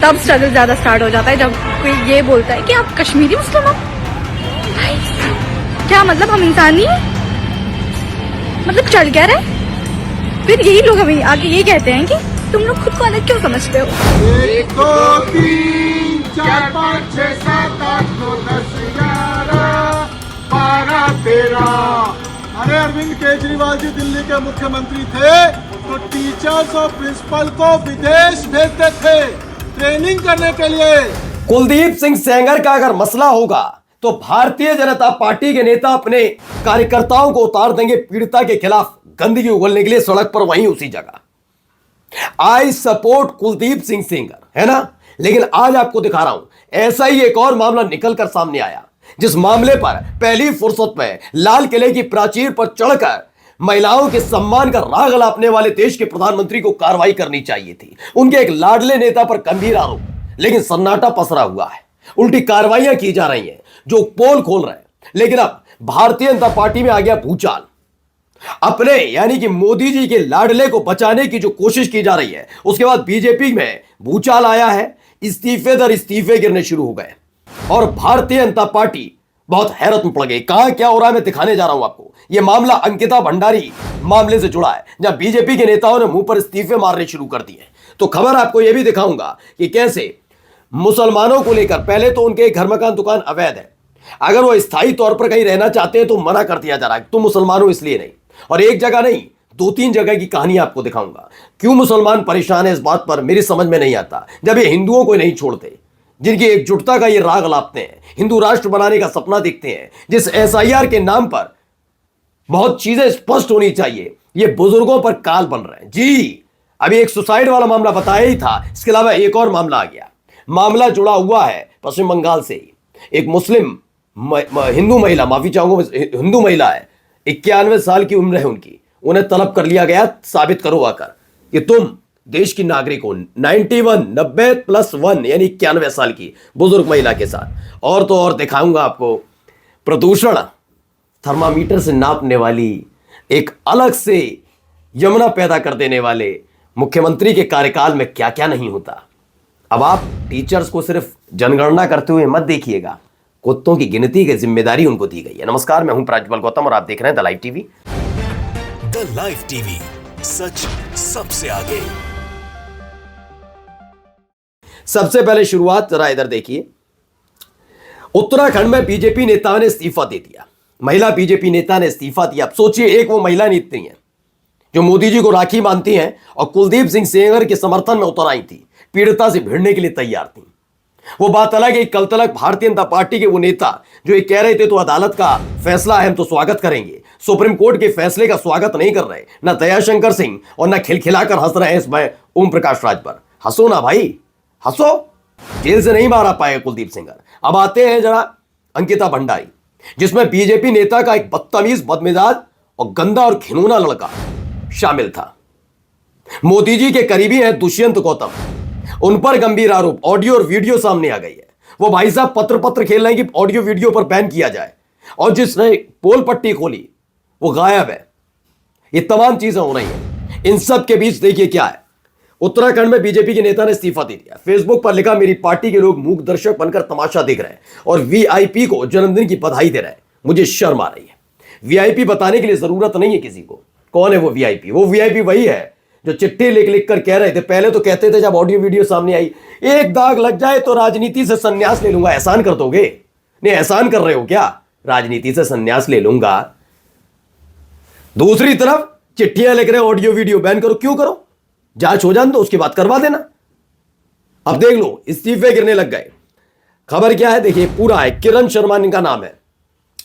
तब स्ट्रगल ज्यादा स्टार्ट हो जाता है जब कोई ये बोलता है कि आप कश्मीरी मुस्लिम हो। भाई क्या मतलब, हम इंसान नहीं है? मतलब चल क्या रहा है? फिर यही लोग हमें आके ये कहते हैं कि तुम लोग खुद को अलग क्यों समझते हो। 1 2 3 4 5 6 7 8 9 10 11 12 13। अरे अरविंद केजरीवाल जी दिल्ली के मुख्यमंत्री थे तो टीचर्स और प्रिंसिपल को विदेश भेजते थे ट्रेनिंग करने के लिए। कुलदीप सिंह सेंगर का अगर मसला होगा तो भारतीय जनता पार्टी के नेता अपने कार्यकर्ताओं को उतार देंगे पीड़िता के खिलाफ गंदगी उगलने के लिए सड़क पर, वहीं उसी जगह। आई सपोर्ट कुलदीप सिंह सेंगर, है ना। लेकिन आज आपको दिखा रहा हूं ऐसा ही एक और मामला निकलकर सामने आया, जिस मामले पर पहली फुर्सत में लाल किले की प्राचीर पर चढ़कर महिलाओं के सम्मान का राग अलापने वाले देश के प्रधानमंत्री को कार्रवाई करनी चाहिए थी। उनके एक लाडले नेता पर गंभीर आरोप, लेकिन सन्नाटा पसरा हुआ है। उल्टी कार्रवाइयां की जा रही हैं जो पोल खोल रहे हैं। लेकिन अब भारतीय जनता पार्टी में आ गया भूचाल। अपने यानी कि मोदी जी के लाडले को बचाने की जो कोशिश की जा रही है, उसके बाद बीजेपी में भूचाल आया है। इस्तीफे दर इस्तीफे गिरने शुरू हो गए और भारतीय जनता पार्टी बहुत हैरत में पड़ गई। कहां क्या हो रहा है मैं दिखाने जा रहा हूं आपको। यह मामला अंकिता भंडारी मामले से जुड़ा है, जहां बीजेपी के नेताओं ने मुंह पर इस्तीफे मारने शुरू कर दिए। तो खबर आपको यह भी दिखाऊंगा कि कैसे मुसलमानों को लेकर, पहले तो उनके घर मकान दुकान अवैध है, अगर वो स्थायी तौर पर कहीं रहना चाहते हैं तो मना कर दिया जा रहा है, तुम मुसलमान हो इसलिए नहीं। और एक जगह नहीं 2-3 जगह की कहानी आपको दिखाऊंगा। क्यों मुसलमान परेशान है इस बात पर मेरी समझ में नहीं आता, जब ये हिंदुओं को नहीं छोड़ते, जिनकी एकजुटता का ये राग लापते हैं, हिंदू राष्ट्र बनाने का सपना देखते हैं, जिस एसआईआर के नाम पर बहुत चीजें स्पष्ट होनी चाहिए, ये बुजुर्गों पर काल बन रहे हैं। जी अभी एक सुसाइड वाला मामला बताया ही था, इसके अलावा एक और मामला आ गया। मामला जुड़ा हुआ है पश्चिम बंगाल से ही। एक मुस्लिम हिंदू महिला, माफी चाहूंगा, हिंदू महिला है, 91 साल की उम्र है उनकी, उन्हें तलब कर लिया गया, साबित करो आकर कि तुम देश की नागरिक हो। 91 90 प्लस 1 यानी 91 साल की बुजुर्ग महिला के साथ। और तो और दिखाऊंगा आपको प्रदूषण थर्मामीटर से नापने वाली एक अलग से यमुना पैदा कर देने वाले मुख्यमंत्री के कार्यकाल में क्या क्या नहीं होता। अब आप टीचर्स को सिर्फ जनगणना करते हुए मत देखिएगा, कुत्तों की गिनती की जिम्मेदारी उनको दी गई है। नमस्कार, मैं हूं प्राज्वल गौतम और आप देख रहे हैं the live TV. The live TV, सच सबसे आगे। सबसे पहले शुरुआत जरा इधर देखिए। उत्तराखंड में बीजेपी नेता ने इस्तीफा दे दिया। महिला बीजेपी नेता ने इस्तीफा दिया। अब सोचिए, एक वो महिला नेत्री है जो मोदी जी को राखी मानती हैं और कुलदीप सिंह सेंगर के समर्थन में उतर आई थी, पीड़िता से भिड़ने के लिए तैयार थी। वो बात अलग है, कल तक भारतीय जनता पार्टी के वो नेता जो ये कह रहे थे तो अदालत का फैसला है हम तो स्वागत करेंगे, सुप्रीम कोर्ट के फैसले का स्वागत नहीं कर रहे, ना दयाशंकर सिंह और ना खिलखिलाकर हंस रहे हैं इसमें ओम प्रकाश राज पर। हंसो ना भाई, हंसो, जेल से नहीं बाहर आ पाएगा कुलदीप सिंगर। अब आते हैं जरा अंकिता भंडारी, जिसमें बीजेपी नेता का एक बदतमीज, बदमिजाज और गंदा और घिनौना लड़का शामिल था। मोदी जी के करीबी हैं दुष्यंत गौतम, उन पर गंभीर आरोप, ऑडियो और वीडियो सामने आ गई है। वो भाई साहब पत्र खेल रहे हैं कि ऑडियो वीडियो पर बैन किया जाए, और जिसने पोल पट्टी खोली वो गायब है। ये तमाम चीजें हो रही हैं। इन सब के बीच देखिए क्या है, उत्तराखंड में बीजेपी के नेता ने इस्तीफा दे दिया। फेसबुक पर लिखा, मेरी पार्टी के लोग मूक दर्शक बनकर तमाशा देख रहे हैं और वीआईपी को जन्मदिन की बधाई दे रहे हैं, मुझे शर्म आ रही है। वीआईपी बताने के लिए जरूरत नहीं है किसी को, कौन है वो वीआईपी। वो वीआईपी वही है जो चिट्ठी लिख कर कह रहे थे, पहले तो कहते थे जब ऑडियो वीडियो सामने आई, एक दाग लग जाए तो राजनीति से संन्यास ले लूंगा। एहसान कर दोगे? नहीं, एहसान कर रहे हो क्या? राजनीति से संन्यास ले लूंगा। दूसरी तरफ चिट्ठियां लिख रहे, ऑडियो वीडियो बैन करो। क्यों करो? जांच हो जाने दो, उसके बाद करवा देना। अब देख लो, इस्तीफे गिरने लग गए। खबर क्या है देखिए, पूरा है, किरण शर्मा इनका नाम है।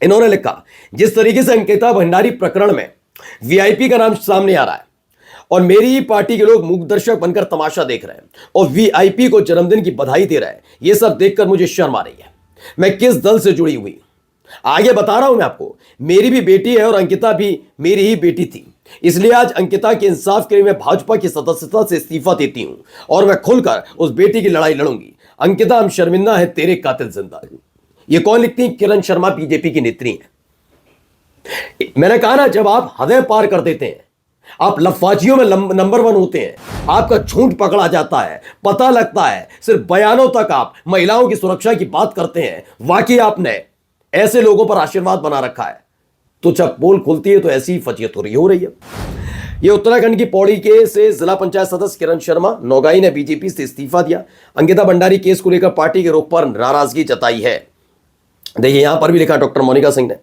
इन्होंने लिखा, जिस तरीके से अंकिता भंडारी प्रकरण में वीआईपी का नाम सामने आ रहा है और मेरी ही पार्टी के लोग मूक दर्शक बनकर तमाशा देख रहे हैं और वीआईपी को जन्मदिन की बधाई दे रहे हैं, यह सब देखकर मुझे शर्म आ रही है। मैं किस दल से जुड़ी हुई, आगे बता रहा हूं मैं आपको। मेरी भी बेटी है और अंकिता भी मेरी ही बेटी थी, इसलिए आज अंकिता के इंसाफ के लिए मैं भाजपा की सदस्यता से इस्तीफा देती हूं और मैं खुलकर उस बेटी की लड़ाई लड़ूंगी। अंकिता, हम शर्मिंदा है, तेरे कातिल जिंदा। ये कौन लिखती है? किरण शर्मा बीजेपी की नेत्री है। मैंने कहा ना, जब आप हदें पार कर देते हैं, आप लफाजियों में नंबर 1 होते हैं। आपका झूठ पकड़ा जाता है, पता लगता है, सिर्फ बयानों तक आप महिलाओं की सुरक्षा की बात करते हैं। वाकई आपने ऐसे लोगों पर आशीर्वाद बना रखा है। तो जब पोल खुलती है तो ऐसी ही फजीयत हो रही है। ये उत्तराखंड की पौड़ी के से जिला पंचायत सदस्य किरण शर्मा नौगाई ने बीजेपी से इस्तीफा दिया। अंकिता भंडारी केस को लेकर पार्टी के रुख पर नाराजगी जताई है। देखिए यहां पर भी लिखा डॉक्टर मोनिका सिंह ने,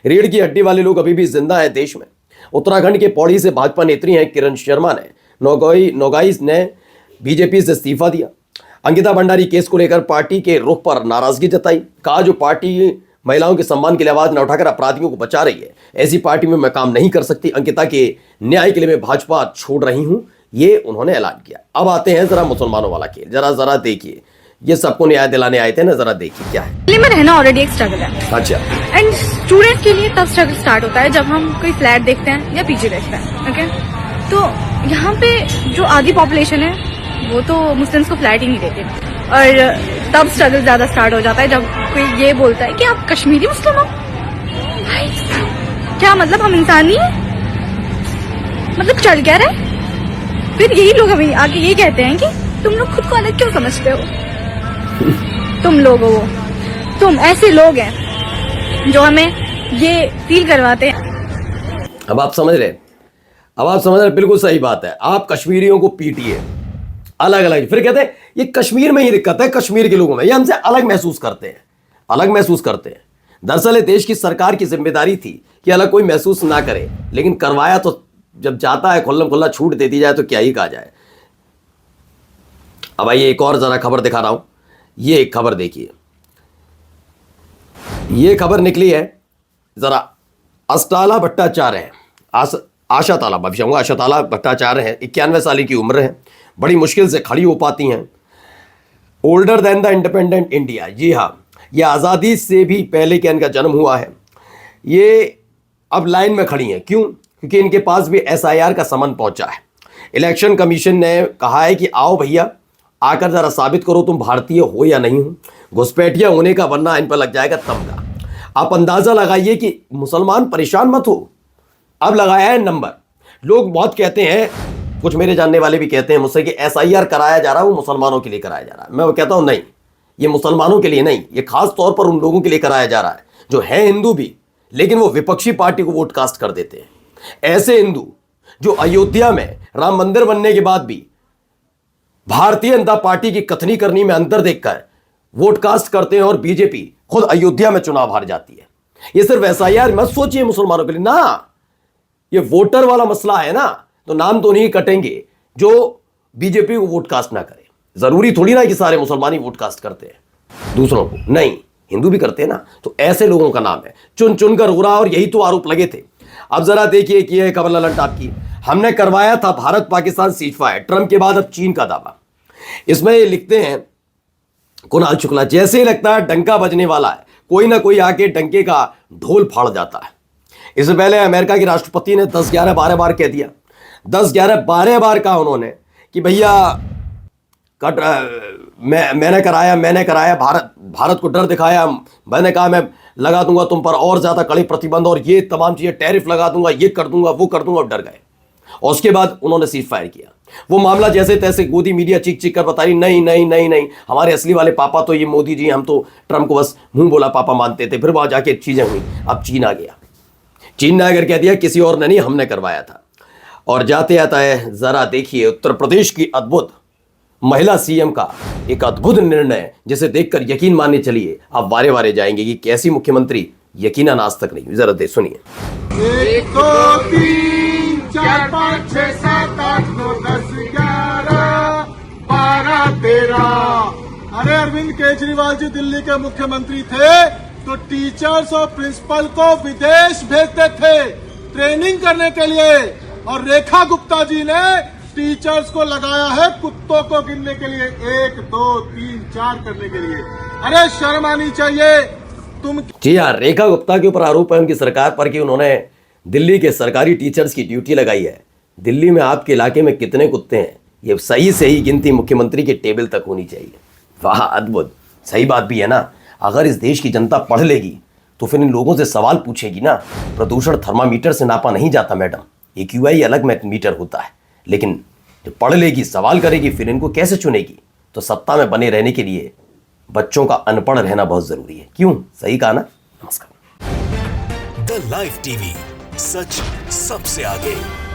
रीढ़ की हड्डी वाले लोग अभी भी जिंदा है देश में। उत्तराखंड के पौड़ी से भाजपा नेत्री हैं किरण शर्मा ने नौगाई ने बीजेपी से इस्तीफा दिया। अंकिता भंडारी केस को लेकर पार्टी के रुख पर नाराजगी जताई। कहा जो पार्टी महिलाओं के सम्मान के लिए आवाज न उठाकर अपराधियों को बचा रही है, ऐसी पार्टी में मैं काम नहीं कर सकती। अंकिता के न्याय के लिए मैं भाजपा छोड़ रही हूं, ये उन्होंने ऐलान किया। अब आते हैं जरा मुसलमानों वाला खेल। जरा देखिए, ये सबको न्याय दिलाने आए थे ना, जरा देखिए क्या है। दिल्ली में रहना ऑलरेडी एक स्ट्रगल है। अच्छा, एंड स्टूडेंट के लिए तब स्ट्रगल स्टार्ट होता है जब हम कोई फ्लैट देखते हैं या पीजी देखते हैं। ओके, तो यहाँ पे जो आधी पॉपुलेशन है वो तो मुस्लिम्स को फ्लैट ही नहीं देते, और तब स्ट्रगल ज्यादा स्टार्ट हो जाता है जब कोई ये बोलता है कि आप कश्मीरी मुस्लिम हो। भाई क्या मतलब, हम इंसान नहीं है? मतलब चल क्या रहा है? फिर यही लोग हमें आके ये कहते हैं कि तुम लोग खुद को अलग क्यों समझते हो? तुम लोग हो, तुम ऐसे लोग हैं जो हमें ये फील करवाते हैं। अब आप समझ रहे, बिल्कुल सही बात है। आप कश्मीरियों को पीटिए अलग अलग, फिर कहते हैं ये कश्मीर में ही दिक्कत है, कश्मीर के लोगों में, ये हमसे अलग महसूस करते हैं। दरअसल ये देश की सरकार की जिम्मेदारी थी कि अलग कोई महसूस ना करे, लेकिन करवाया तो जब जाता है खुल्लम खुल्ला छूट दे दी जाए तो क्या ही कहा जाए। अब आइए एक और जरा खबर दिखा रहा हूं। ये एक खबर देखिए, ये खबर निकली है जरा। अस्टाला भट्टाचार्य है, आशा ताला भट्टाचार्य है, 91 साल की उम्र है, बड़ी मुश्किल से खड़ी हो पाती हैं। Older than the independent India, जी हाँ, ये आज़ादी से भी पहले के इनका जन्म हुआ है। ये अब लाइन में खड़ी हैं, क्यों? क्योंकि इनके पास भी SIR का समन पहुंचा है। इलेक्शन कमीशन ने कहा है कि आओ भैया, आकर जरा साबित करो तुम भारतीय हो या नहीं हो। घुसपैठिया होने का वरना इन पर लग जाएगा तमगा। आप अंदाजा लगाइए कि मुसलमान परेशान मत हो। अब लगाया है नंबर। लोग बहुत कहते हैं, कुछ मेरे जानने वाले भी कहते हैं मुझसे कि SIR कराया जा रहा है वो मुसलमानों के लिए कराया जा रहा है। मैं वो कहता हूं नहीं, ये मुसलमानों के लिए नहीं, ये खास तौर पर उन लोगों के लिए कराया जा रहा है जो है हिंदू भी, लेकिन वो विपक्षी पार्टी को वोट कास्ट कर देते हैं। ऐसे हिंदू जो अयोध्या में राम मंदिर बनने के बाद भी भारतीय जनता पार्टी की कथनी करनी में अंतर देखकर वोट कास्ट करते हैं, और बीजेपी खुद अयोध्या में चुनाव हार जाती है। ये सिर्फ SIR मत सोचिए मुसलमानों के लिए ना, ये वोटर वाला मसला है ना, तो नाम तो नहीं कटेंगे जो बीजेपी को वोट कास्ट ना करे। जरूरी थोड़ी ना कि सारे मुसलमान ही वोट कास्ट करते हैं दूसरों को, नहीं, हिंदू भी करते हैं ना। तो ऐसे लोगों का नाम है चुन चुनकर हो रहा, और यही तो आरोप लगे थे। अब जरा देखिए कि यह खबर ललट आपकी, हमने करवाया था भारत पाकिस्तान सीजफायर, ट्रंप के बाद अब चीन का दावा। इसमें ये लिखते हैं कुणाल शुक्ला, जैसे ही लगता है डंका बजने वाला है, कोई ना कोई आके डंके का ढोल फाड़ जाता है। इससे पहले अमेरिका के राष्ट्रपति ने 10, 11, 12 बार कह दिया, 10, 11, 12 बार कहा उन्होंने कि भैया मैंने कराया, भारत को डर दिखाया। मैंने कहा मैं लगा दूंगा तुम पर और ज्यादा कड़े प्रतिबंध, और ये तमाम चीजें, टैरिफ लगा दूंगा, ये कर दूंगा, वो कर दूंगा, और डर गए। और उसके बाद उन्होंने सीज फायर किया। वो मामला जैसे तैसे गोदी मीडिया चीख चीख कर बता रही, नहीं, हमारे असली वाले पापा तो ये मोदी जी, हम तो ट्रंप को बस मुंह बोला पापा मानते थे। फिर वहां जाके चीजें हुई। अब चीन आ गया, चीन ने अगर कह दिया किसी और ने नहीं, हमने करवाया था। और जाते आता है जरा देखिए उत्तर प्रदेश की अद्भुत महिला CM का एक अद्भुत निर्णय, जिसे देखकर यकीन मानने चलिए आप वारे वारे जाएंगे कि कैसी मुख्यमंत्री यकीनन आज तक नहीं। जरा दे सुनिए। 1 2 3 4 5 6 7 8 9 10 11 12 13। अरे अरविंद केजरीवाल जी दिल्ली के मुख्यमंत्री थे तो टीचर्स और प्रिंसिपल को विदेश भेजते थे ट्रेनिंग करने के लिए, और रेखा गुप्ता जी ने टीचर्स को लगाया है कुत्तों को गिनने के लिए, 1 2 3 4 करने के लिए। अरे शर्म आनी चाहिए तुम। जी हाँ, रेखा गुप्ता के ऊपर आरोप है उनकी सरकार पर कि उन्होंने दिल्ली के सरकारी टीचर्स की ड्यूटी लगाई है। दिल्ली में आपके इलाके में कितने कुत्ते हैं, ये सही से ही गिनती मुख्यमंत्री के टेबल तक होनी चाहिए। वाह, अद्भुत। सही बात भी है ना, अगर इस देश की जनता पढ़ लेगी तो फिर इन लोगों से सवाल पूछेगी ना। प्रदूषण थर्मामीटर से नापा नहीं जाता मैडम, AQI अलग मीटर होता है, लेकिन जो पढ़ लेगी, सवाल करेगी, फिर इनको कैसे चुनेगी? तो सत्ता में बने रहने के लिए बच्चों का अनपढ़ रहना बहुत जरूरी है। क्यों? सही कहा ना? नमस्कार। द लाइव टीवी, सच सबसे आगे।